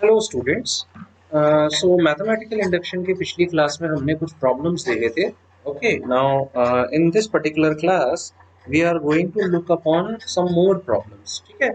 Hello students. So mathematical induction की पिछली class में हमने कुछ प्रॉब्लम्स देखे थे। Okay, now in this particular class we are going to look upon some more problems. ठीक है।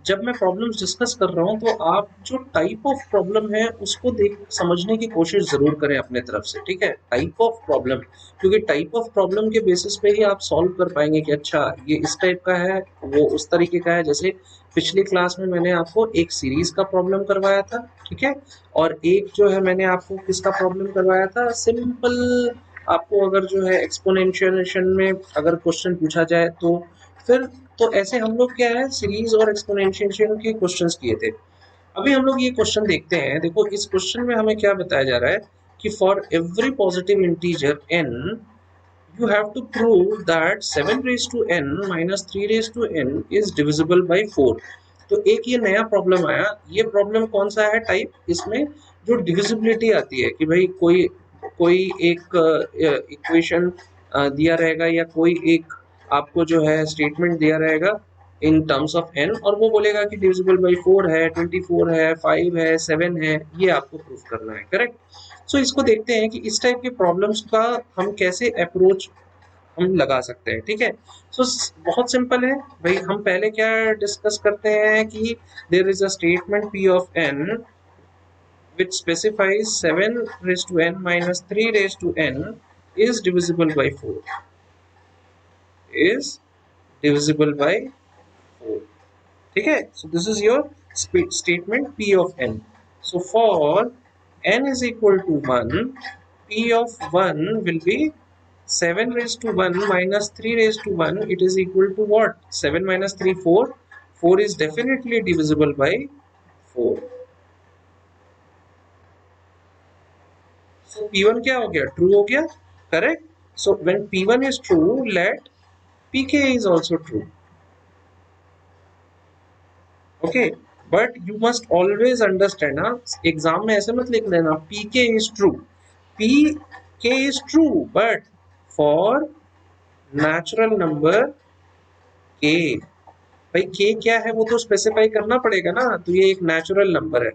जब मैं प्रॉब्लम्स डिस्कस कर रहा हूँ तो आप जो टाइप ऑफ प्रॉब्लम है उसको देख समझने की कोशिश जरूर करें अपने तरफ से। ठीक है, टाइप ऑफ प्रॉब्लम, क्योंकि टाइप ऑफ प्रॉब्लम के बेसिस पे ही आप सॉल्व कर पाएंगे कि अच्छा ये इस टाइप का है, वो उस तरीके का है। जैसे पिछली क्लास में मैंने आपको एक सीरीज का प्रॉब्लम करवाया था। ठीक है, और एक जो है मैंने आपको किसका प्रॉब्लम करवाया था, सिंपल। आपको अगर जो है एक्सपोनेंशियल में अगर क्वेश्चन पूछा जाए तो फिर तो ऐसे हम लोग क्या है सीरीज और एक्सपोनेंशियल के क्वेश्चंस किए थे। अभी हम लोग ये क्वेश्चन देखते हैं। देखो इस क्वेश्चन में हमें क्या बताया जा रहा है कि for every positive integer n you have to prove that 7 raised to n minus 3 raised to n is divisible by 4। तो एक ये नया प्रॉब्लम आया। ये प्रॉब्लम कौन सा है टाइप, इसमें जो डिविजिबिलिटी आती है कि भाई कोई कोई एक इक्वेशन दिया रहेगा या कोई एक आपको जो है स्टेटमेंट दिया रहेगा इन टर्म्स ऑफ n, और वो बोलेगा कि डिविजिबल बाई 4 है, 24 है, 5 है, 7 है। ये आपको प्रूफ करना है, करेक्ट। सो इसको देखते हैं कि इस टाइप के प्रॉब्लम्स का हम कैसे अप्रोच हम लगा सकते हैं। ठीक है, सो बहुत सिंपल है भाई। हम पहले क्या डिस्कस करते हैं कि there is a statement p of n which specifies 7 raised to n minus 3 raised to n is divisible by 4, is divisible by 4। ठीक है, so this is your statement p of n। so for n is equal to 1, p of 1 will be 7 raised to 1 minus 3 raised to 1, it is equal to what? 7 minus 3 4, 4 is definitely divisible by 4। so p1 क्या हो गया, true हो गया, correct. so when p1 is true, let pk is also true। Okay, but you must always understand ना, exam में ऐसे मत लिख देना पी के इज ट्रू। पी के is true but for natural number के। भाई के क्या है वो तो स्पेसिफाई करना पड़ेगा ना, तो ये एक नेचुरल नंबर है।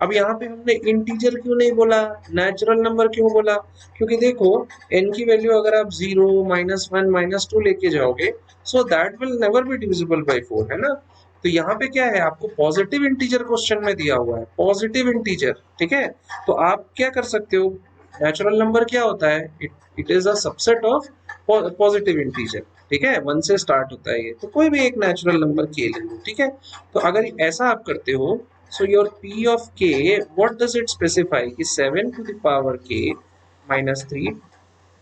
अब यहाँ पे हमने इंटीजर क्यों नहीं बोला, नेचुरल नंबर क्यों बोला? क्योंकि देखो n की वैल्यू अगर आप 0 -1 -2 लेके जाओगे, so that will never be divisible by 4, है ना। तो यहाँ पे क्या है, आपको पॉजिटिव इंटीजर क्वेश्चन में दिया हुआ है, पॉजिटिव इंटीजर। ठीक है, तो आप क्या कर सकते हो, नेचुरल नंबर क्या होता है, it is a subset of positive integer. ठीक है, 1 से स्टार्ट होता है ये, तो कोई भी एक नेचुरल नंबर के ले लो। ठीक है, तो अगर ऐसा आप करते हो, so your p of k, what does it specify कि 7 to the power k minus 3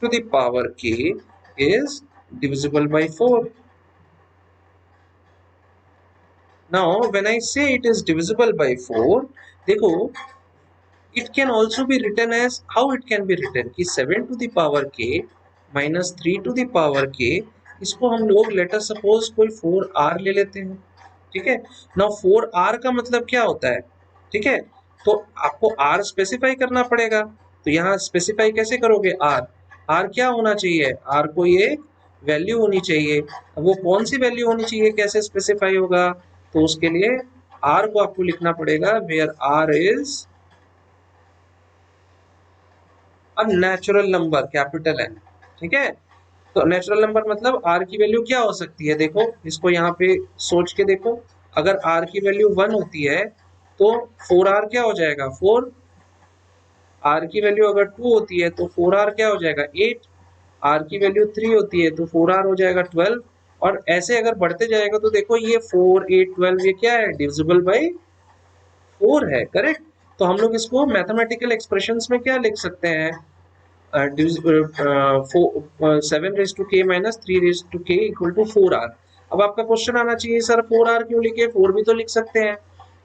to the power k is divisible by 4। now when I say it is divisible by 4, देखो it can also be written as, how it can be written कि 7 to the power k minus 3 to the power k, इसको हम लोग letter suppose कोई 4r ले लेते हैं। ठीक है, नाउ 4r का मतलब क्या होता है? ठीक है, तो आपको r स्पेसिफाई करना पड़ेगा। तो यहाँ स्पेसिफाई कैसे करोगे, r r क्या होना चाहिए, r कोई एक वैल्यू होनी चाहिए। अब वो कौन सी वैल्यू होनी चाहिए, कैसे स्पेसिफाई होगा? तो उसके लिए r को आपको लिखना पड़ेगा where r is a natural number, capital N। ठीक है, तो नेचुरल नंबर मतलब r की वैल्यू क्या हो सकती है, देखो इसको यहाँ पे सोच के देखो। अगर r की वैल्यू 1 होती है तो 4r क्या हो जाएगा, 4। r की वैल्यू अगर 2 होती है तो 4r क्या हो जाएगा, 8। r की वैल्यू 3 होती है तो 4r हो जाएगा 12। और ऐसे अगर बढ़ते जाएगा तो देखो ये 4 8 12 ये क्या है, डिविजिबल बाई 4 है, करेक्ट। तो हम लोग इसको मैथमेटिकल एक्सप्रेशंस में क्या लिख सकते हैं, 7 रेज टू के माइनस 3 रेज टू के इक्वल टू 4r। अब आपका क्वेश्चन आना चाहिए सर 4r क्यों लिखे, 4 भी तो लिख सकते हैं।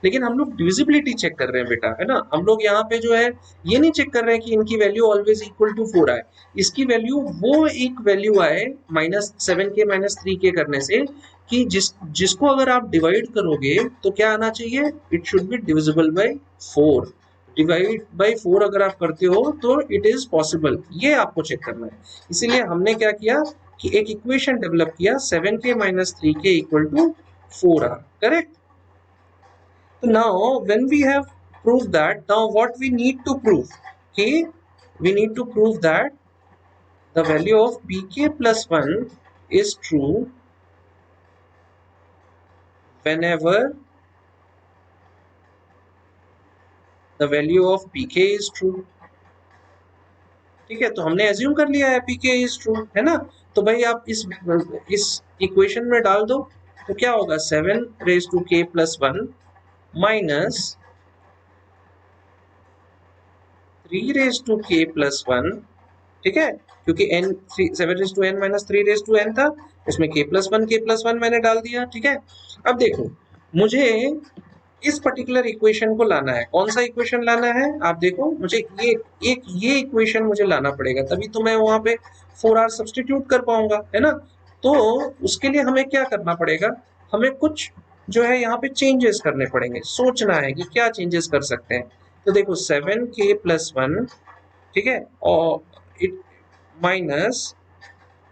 लेकिन हम लोग डिविजिबिलिटी चेक कर रहे हैं बेटा, है ना। हम लोग यहाँ पे जो है ये नहीं चेक कर रहे हैं कि इनकी वैल्यू ऑलवेज इक्वल टू 4 आए। इसकी वैल्यू वो एक वैल्यू आए -7 के -3 के करने से, कि जिसको अगर आप डिवाइड करोगे तो क्या आना चाहिए, it should be divisible by 4। Divide by 4 अगर आप करते हो तो इट इज पॉसिबल, ये आपको चेक करना है। इसीलिए हमने क्या किया कि एक इक्वेशन डेवलप किया 7 के -3 के equal to 4r, correct. So now when we have proved that, now what we need to prove? Okay, we need to prove that the value of pk plus 1 is true whenever the value of pk is true. ठीक है, तो हमने assume कर लिया है pk is true, है ना? तो भाई आप इस इक्वेशन में डाल दो, तो क्या होगा 7 raise to k plus 1 minus 3 raise to k plus 1, ठीक है, क्योंकि n 7 raise to n minus 3 raise to n था, उसमें k प्लस 1 मैंने डाल दिया, ठीक है। अब देखो मुझे इस पर्टिकुलर इक्वेशन को लाना है, कौन सा इक्वेशन लाना है आप देखो, मुझे ये इक्वेशन मुझे लाना पड़ेगा, तभी तो मैं वहां पे 4r सब्सटीट्यूट कर पाऊंगा, है ना? तो उसके लिए हमें क्या करना पड़ेगा, हमें कुछ जो है यहाँ पे चेंजेस करने पड़ेंगे, सोचना है कि क्या चेंजेस कर सकते हैं। तो देखो 7k प्लस 1, ठीक है, और इट माइनस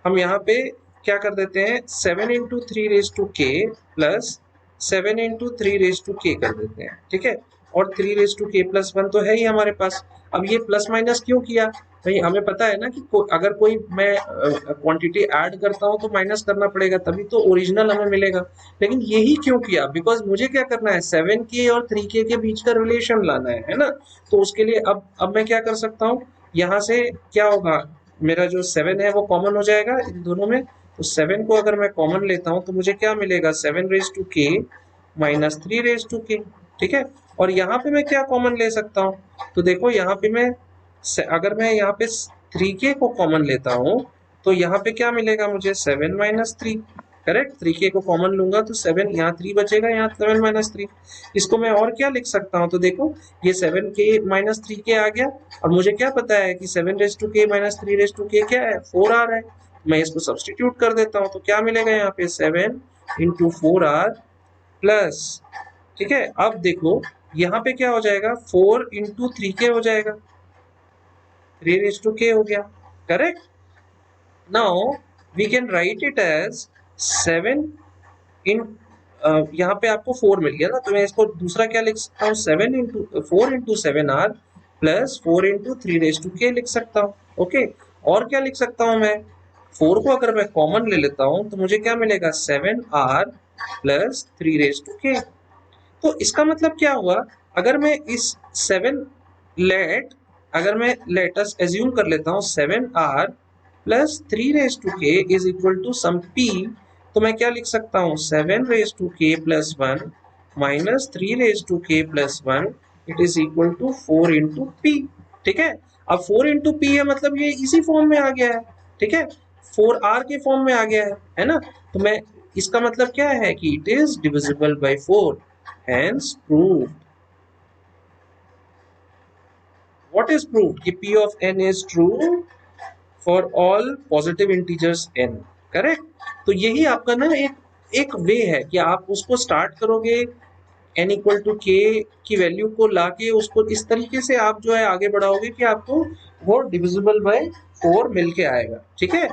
हम यहाँ पे क्या कर देते हैं 7 into 3 raise to k plus 7 into 3 raise to के कर देते हैं, ठीक है, और 3 रेज टू के प्लस 1 तो है ही हमारे पास। अब ये प्लस माइनस क्यों किया भाई, हमें पता है ना कि अगर कोई मैं क्वांटिटी ऐड करता हूँ तो माइनस करना पड़ेगा, तभी तो ओरिजिनल हमें मिलेगा। लेकिन यही क्यों किया, बिकॉज मुझे क्या करना है 7k और 3k के बीच का रिलेशन लाना है ना? तो उसके लिए अब मैं क्या कर सकता हूँ, यहाँ से क्या होगा, मेरा जो 7 है वो कॉमन हो जाएगा इन दोनों में, तो 7 को अगर मैं कॉमन लेता हूँ तो मुझे क्या मिलेगा 7 रेज टू के माइनस 3 रेज टू के, ठीक है। और यहाँ पे मैं क्या कॉमन ले सकता हूँ, तो देखो यहाँ पे मैं अगर मैं यहाँ पे 3k को कॉमन लेता हूँ तो यहाँ पे क्या मिलेगा मुझे 7 माइनस 3, करेक्ट। 3k को कॉमन लूंगा तो 7, यहाँ 3 बचेगा, यहाँ 7 माइनस 3। इसको मैं और क्या लिख सकता हूँ, तो देखो ये 7k माइनस 3k आ गया, और मुझे क्या पता है कि 7 रेज टू के माइनस 3 रेज टू के क्या है 4 आ रहा है, मैं इसको सब्सटीट्यूट कर देता हूँ, तो क्या मिलेगा यहाँ पे 7 इंटू 4r प्लस, ठीक है। अब देखो यहाँ पे क्या हो जाएगा 4 इंटू 3k हो जाएगा, 3 रेज टू के हो गया, correct. Now we can write it as 7 in यहाँ पे आपको 4 मिल गया ना, तो मैं इसको दूसरा क्या लिख सकता हूँ 7 into 4 into 7r plus 4 into 3 raise to k लिख सकता हूँ, ओके। और क्या लिख सकता हूँ मैं, 4 को अगर मैं कॉमन ले लेता हूँ तो मुझे क्या मिलेगा 7r प्लस 3 रेज टू के। तो इसका मतलब क्या हुआ, अगर मैं इस 7 अगर मैं लेटस एज्यूम कर लेता हूँ 7r plus 3 raise to k is equal to some p, तो मैं क्या लिख सकता हूँ 7 raise to k plus 1 minus 3 raise to k plus 1 it is equal to 4 into p, ठीक है। अब 4 इंटू पी है मतलब ये इसी फॉर्म में आ गया है, ठीक है, 4r के फॉर्म में आ गया है ना? तो मैं इसका मतलब क्या है कि it is divisible by 4, hence proved. What is proved कि p of n is true for all positive integers n, correct. तो यही आपका ना एक वे है कि आप उसको स्टार्ट करोगे n इक्वल टू k की वैल्यू को लाके उसको इस तरीके से आप जो है आगे बढ़ाओगे कि आपको वो डिविजिबल बाय 4 मिल के आएगा, ठीक है।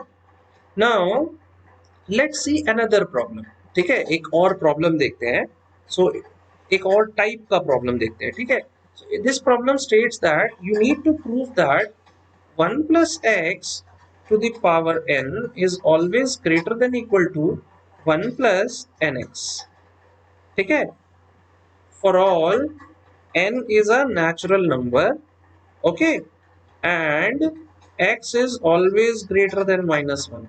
Now let's see another problem, ठीक है, एक और प्रॉब्लम देखते हैं। सो एक और टाइप का प्रॉब्लम देखते हैं, ठीक है। This problem states that you need to prove that 1 plus x to the power n is always greater than equal to 1 plus nx, ठीक है, for all n is a natural number, okay, and x is always greater than -1।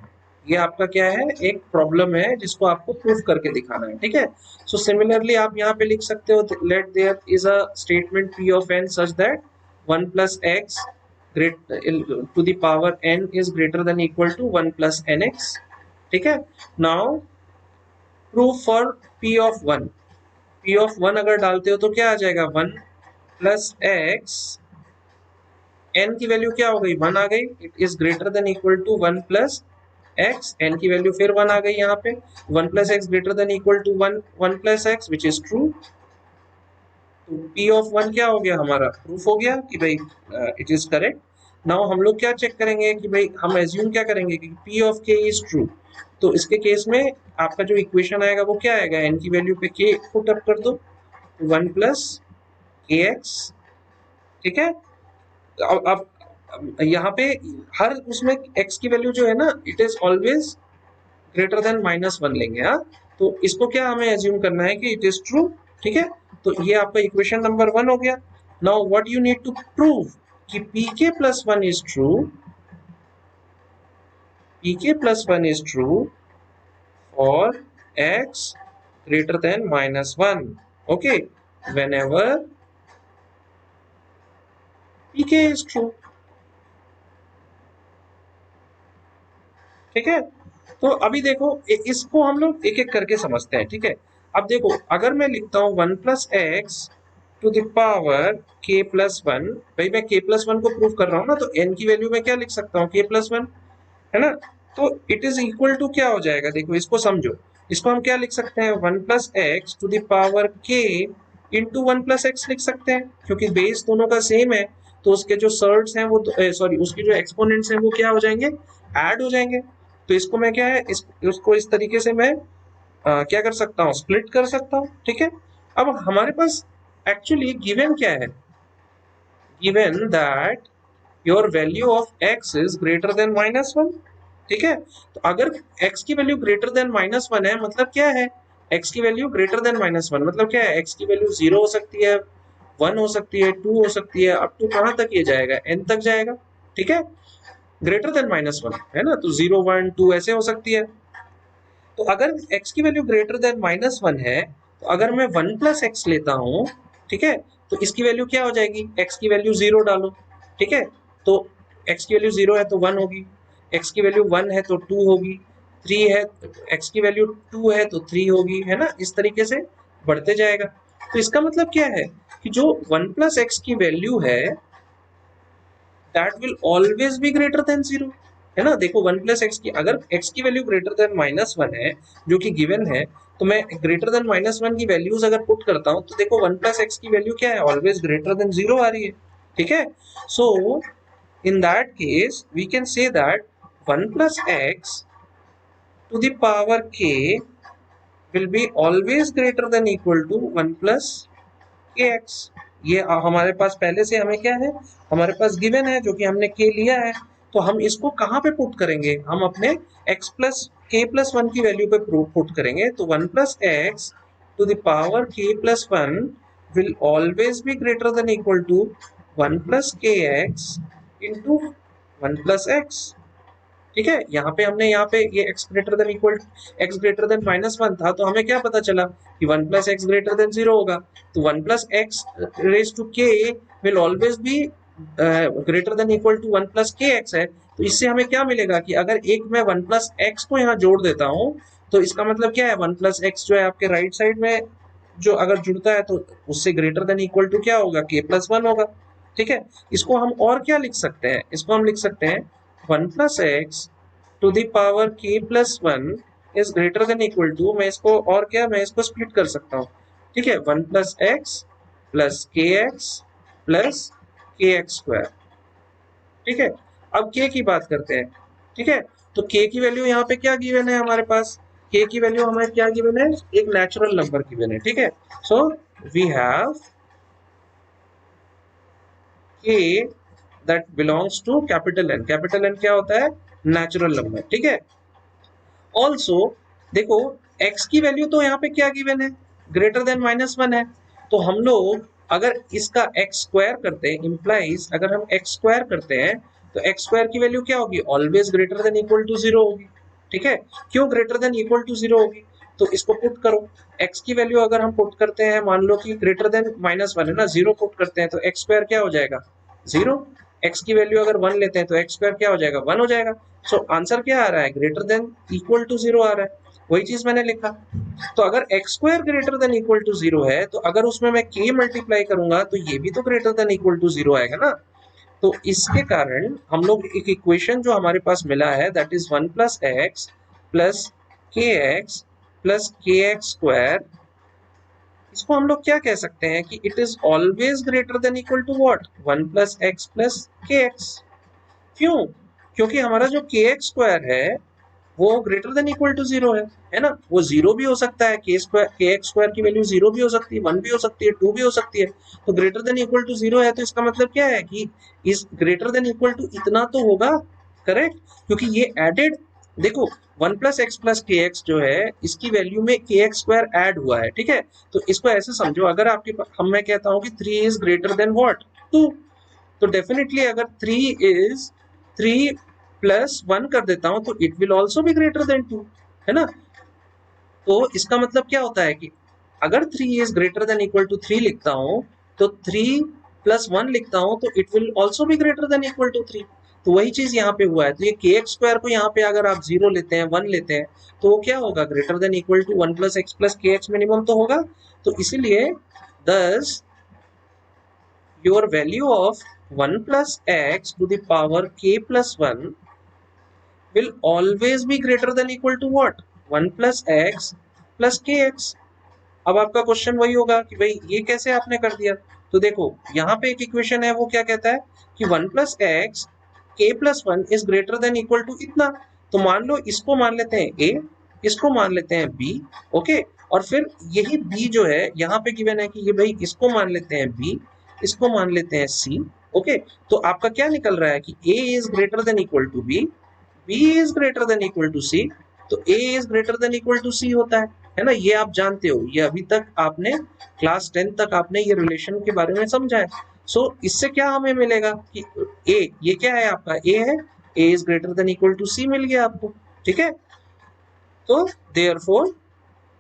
ये आपका क्या है, एक problem है जिसको आपको प्रूफ करके दिखाना है, ठीक है। सो सिमिलरली आप यहाँ पे लिख सकते हो let there is a statement p of n such that 1 plus x to the power n is greater than equal to 1 plus nx, ठीक है। Now proof for p of 1, p of 1 अगर डालते हो तो क्या आ जाएगा 1 plus x, n की value क्या हो गई 1 आ गई, it is greater than equal to 1 plus x, n की वैल्यू फिर 1 आ गई यहाँ पे, 1 plus x greater than equal to 1 plus x which is true. तो p of 1 क्या हो गया हमारा, प्रूफ हो गया कि भाई इट इज करेक्ट। नाउ हम लोग क्या चेक करेंगे कि भाई हम एज्यूम क्या करेंगे कि p of k is true, तो इसके केस में आपका जो इक्वेशन आएगा वो क्या आएगा, n की वैल्यू पे k पुट अप कर दो, 1 प्लस के एक्स, ठीक है। अब यहाँ पे हर उसमें x की वैल्यू जो है ना, it is always greater then -1 लेंगे। हाँ, तो इसको क्या हमें एज्यूम करना है कि इट इज ट्रू, ठीक है। तो ये आपका इक्वेशन नंबर 1 हो गया। Now what you need to prove कि pk plus 1 is true, pk plus 1 is true for x greater than -1, okay, whenever pk is true, ठीक है। तो अभी देखो इसको हम लोग एक एक करके समझते हैं, ठीक है। अब देखो अगर मैं लिखता हूँ 1 plus x to the power के प्लस 1, भाई मैं के प्लस 1 को प्रूव कर रहा हूँ ना, तो n की वैल्यू में क्या लिख सकता हूँ, के प्लस 1, है ना। तो इट इज इक्वल टू क्या हो जाएगा, देखो इसको समझो। इसको हम क्या लिख सकते हैं, 1 plus x to the power k into 1 plus x लिख सकते हैं, क्योंकि बेस दोनों का सेम है। तो उसके जो सर्ड्स हैं वो सॉरी उसके जो एक्सपोनेंट्स हैं वो क्या हो जाएंगे, ऐड हो जाएंगे। तो इसको मैं क्या है उसको इस तरीके से मैं क्या कर सकता हूँ, स्प्लिट कर सकता हूँ, ठीक है। अब हमारे पास एक्चुअली गिवन क्या है, given that your value of x is greater then -1, ठीक है। तो अगर x की वैल्यू ग्रेटर देन -1 है मतलब क्या है, x की वैल्यू ग्रेटर देन -1 मतलब क्या है, x की वैल्यू 0 हो सकती है, 1 हो सकती है, 2 हो सकती है, अप टू कहां तक ये जाएगा, n तक जाएगा, ठीक है। ग्रेटर देन -1 है ना, तो 0 1 2 ऐसे हो सकती है। तो अगर x की वैल्यू ग्रेटर देन -1 है, तो अगर मैं 1 प्लस एक्स लेता हूँ, ठीक है, तो इसकी वैल्यू क्या हो जाएगी, x की वैल्यू 0 डालो, ठीक है। तो x की वैल्यू 0 है तो 1 होगी, x की वैल्यू 1 है तो 2 होगी, 3 है, x की वैल्यू 2 है तो 3 होगी, है ना। इस तरीके से बढ़ते जाएगा। तो इसका मतलब क्या है कि जो 1 प्लस एक्स की वैल्यू है that will always be greater then 0, है ना। देखो 1 प्लस एक्स की अगर x की वैल्यू ग्रेटर देन -1 है जो कि गिवन है, तो मैं ग्रेटर देन -1 की वैल्यूज अगर पुट करता हूँ तो देखो 1 प्लस एक्स की वैल्यू क्या है, ऑलवेज ग्रेटर देन 0 आ रही है, ठीक है। So in that case we can say that 1 plus x to the power k will be always greater than equal to 1 plus kx। ये हमारे पास पहले से हमें क्या है, हमारे पास गिवन है जो कि हमने k लिया है। तो हम इसको कहाँ पे पुट करेंगे, हम अपने x प्लस k प्लस 1 की वैल्यू पे पुट करेंगे। तो 1 plus x to the power k plus 1 will always be greater than equal to 1 plus kx into 1 plus x, ठीक है। यहाँ पे हमने यहाँ पे ये x greater than equal x greater then -1 था, तो हमें क्या पता चला कि 1 प्लस एक्स ग्रेटर देन 0 होगा। तो 1 plus x raise to k will always be greater than equal to 1 plus के एक्स है। तो इससे हमें क्या मिलेगा कि अगर एक मैं 1 प्लस एक्स को यहाँ जोड़ देता हूँ, तो इसका मतलब क्या है, 1 प्लस एक्स जो है आपके राइट साइड में जो अगर जुड़ता है तो उससे ग्रेटर देन इक्वल टू क्या होगा, k प्लस 1 होगा, ठीक है। इसको हम और क्या लिख सकते हैं, इसको हम लिख सकते हैं 1 plus x to the power k plus 1 is greater than equal to, मैं इसको और क्या, मैं इसको स्प्लिट कर सकता हूँ, ठीक है। 1 प्लस एक्स प्लस के एक्स प्लस के एक्स स्क्वायर, ठीक है। अब k की बात करते हैं, ठीक है। तो k की वैल्यू यहाँ पे क्या गिवन है हमारे पास, k की वैल्यू हमें क्या गिवन है, एक नेचुरल नंबर गिवन है, ठीक है। So we have k that belongs to capital N, capital N क्या होता है, नेचुरल नंबर, ठीक है। ऑल्सो देखो x की वैल्यू तो यहाँ पे क्या गिवन है, ग्रेटर देन -1 है। तो हम लोग अगर इसका x स्क्वायर करते हैं, इंप्लाइज अगर हम x स्क्वायर करते हैं तो x स्क्वायर की वैल्यू क्या होगी, always greater than equal to 0 होगी, ठीक है। क्यों ग्रेटर देन इक्वल टू 0 होगी, तो इसको पुट करो, x की वैल्यू अगर हम पुट करते हैं, मान लो कि ग्रेटर देन -1 है ना, 0 पुट करते हैं तो x स्क्वायर क्या हो जाएगा, 0। x की वैल्यू अगर 1 लेते हैं तो x स्क्वायर क्या हो जाएगा, 1 हो जाएगा। सो आंसर क्या आ रहा है, ग्रेटर देन इक्वल टू 0 आ रहा है, वही चीज मैंने लिखा। तो अगर x square greater than equal to 0 है, तो अगर उसमें मैं k मल्टीप्लाई करूंगा तो ये भी तो ग्रेटर देन इक्वल टू 0 आएगा ना। तो इसके कारण हम लोग एक इक्वेशन जो हमारे पास मिला है that is 1 plus x plus के एक्स स्क्वायर, इसको हम लोग क्या कह सकते हैं कि it is always greater than equal to what, 1 plus x k x. क्यों, क्योंकि हमारा जो के एक्स स्क्वायर है वो greater than equal to zero है ना। वो जीरो भी हो सकता है, के एक्स स्क्वायर की वैल्यू जीरो भी हो सकती है, 1 भी हो सकती है, 2 भी हो सकती है। तो greater than equal to zero है तो इसका मतलब क्या है कि इस ग्रेटर देन इक्वल टू इतना तो होगा, करेक्ट, क्योंकि ये एडेड, देखो 1 प्लस एक्स प्लस के एक्स जो है इसकी वैल्यू में के एक्स स्क्वायर एड हुआ है, ठीक है। तो इसको ऐसे समझो, अगर आपके हम मैं कहता हूँ कि 3 इज ग्रेटर देन व्हाट 2, तो डेफिनेटली अगर 3 प्लस 1 कर देता हूं तो it will also be greater then 2, है ना। तो इसका मतलब क्या होता है कि अगर 3 is greater than equal to 3 लिखता हूं तो 3 प्लस 1 लिखता हूं तो it will also be greater than equal to 3। तो वही चीज यहाँ पे हुआ है। तो ये के एक्स स्क्वायर को यहाँ पे अगर आप 0 लेते हैं, 1 लेते हैं, तो वो क्या होगा, greater than equal to 1 plus x plus के एक्स मिनिमम तो होगा। तो इसीलिए दस your value of 1 plus x to the power k plus 1 will always be greater than equal to what, 1 plus x plus kx। अब आपका question वही होगा कि भाई ये कैसे आपने कर दिया। तो देखो यहाँ पे एक इक्वेशन है, वो क्या कहता है कि 1 plus x k plus 1 is greater than equal to इतना। तो मान लो इसको मान लेते हैं ए, इसको मान लेते हैं बी, ओके। और फिर यही बी जो है यहाँ पे गिवन है कि ये भाई इसको मान लेते हैं बी, इसको मान लेते हैं सी, ओके। तो आपका क्या निकल रहा है कि A is greater than equal to B, B is greater than equal to C, तो A is greater than equal to C होता है ना। ये आप जानते हो, ये अभी तक आपने क्लास 10 तक आपने ये रिलेशन के बारे में समझा है। सो इससे क्या हमें मिलेगा कि ए, ये क्या है आपका ए है, A is greater than equal to C मिल गया आपको, ठीक है। तो देयरफॉर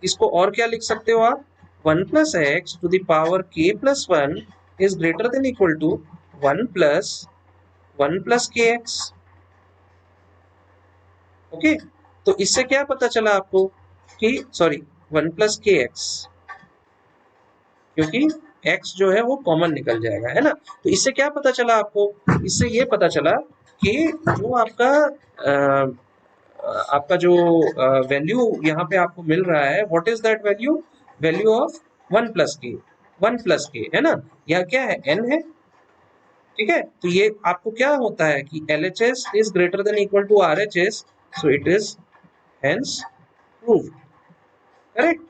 इसको और क्या लिख सकते हो आप, 1 plus x to the power के plus 1 is greater than equal to 1 plus के एक्स, ओके। तो इससे क्या पता चला आपको कि सॉरी 1 प्लस के एक्स, क्योंकि x जो है वो कॉमन निकल जाएगा, है ना। तो इससे क्या पता चला आपको, इससे ये पता चला कि जो आपका जो वैल्यू यहाँ पे आपको मिल रहा है, what is that value, value of 1 plus के, 1 प्लस के, है ना। यह क्या है, n है, ठीक है। तो ये आपको क्या होता है कि LHS is greater than equal to RHS, so it is hence proved, correct.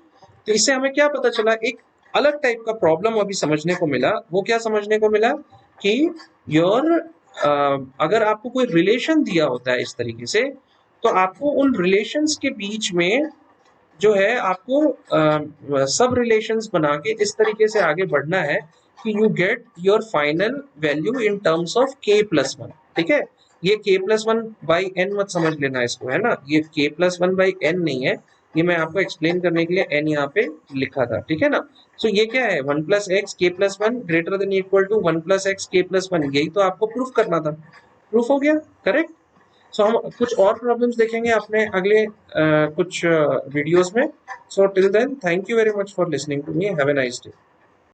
तो इससे हमें क्या पता चला, एक अलग टाइप का प्रॉब्लम अभी समझने को मिला। वो क्या समझने को मिला कि योर अगर आपको कोई रिलेशन दिया होता है इस तरीके से, तो आपको उन रिलेशंस के बीच में जो है आपको सब रिलेशंस बना के इस तरीके से आगे बढ़ना है कि you get your final value in terms of k plus 1, ठीक है। ये k प्लस 1 बाई एन मत समझ लेना इसको, है ना। ये k प्लस 1 बाई एन नहीं है, ये मैं आपको एक्सप्लेन करने के लिए n यहाँ पे लिखा था, ठीक है ना। सो ये क्या है, 1 plus x k plus 1 greater than equal to 1 plus x k plus 1, यही तो आपको प्रूफ करना था, प्रूफ हो गया, करेक्ट। सो हम कुछ और प्रॉब्लम्स देखेंगे अपने अगले कुछ वीडियोस में। So till then thank you very much for listening to me, have a nice day.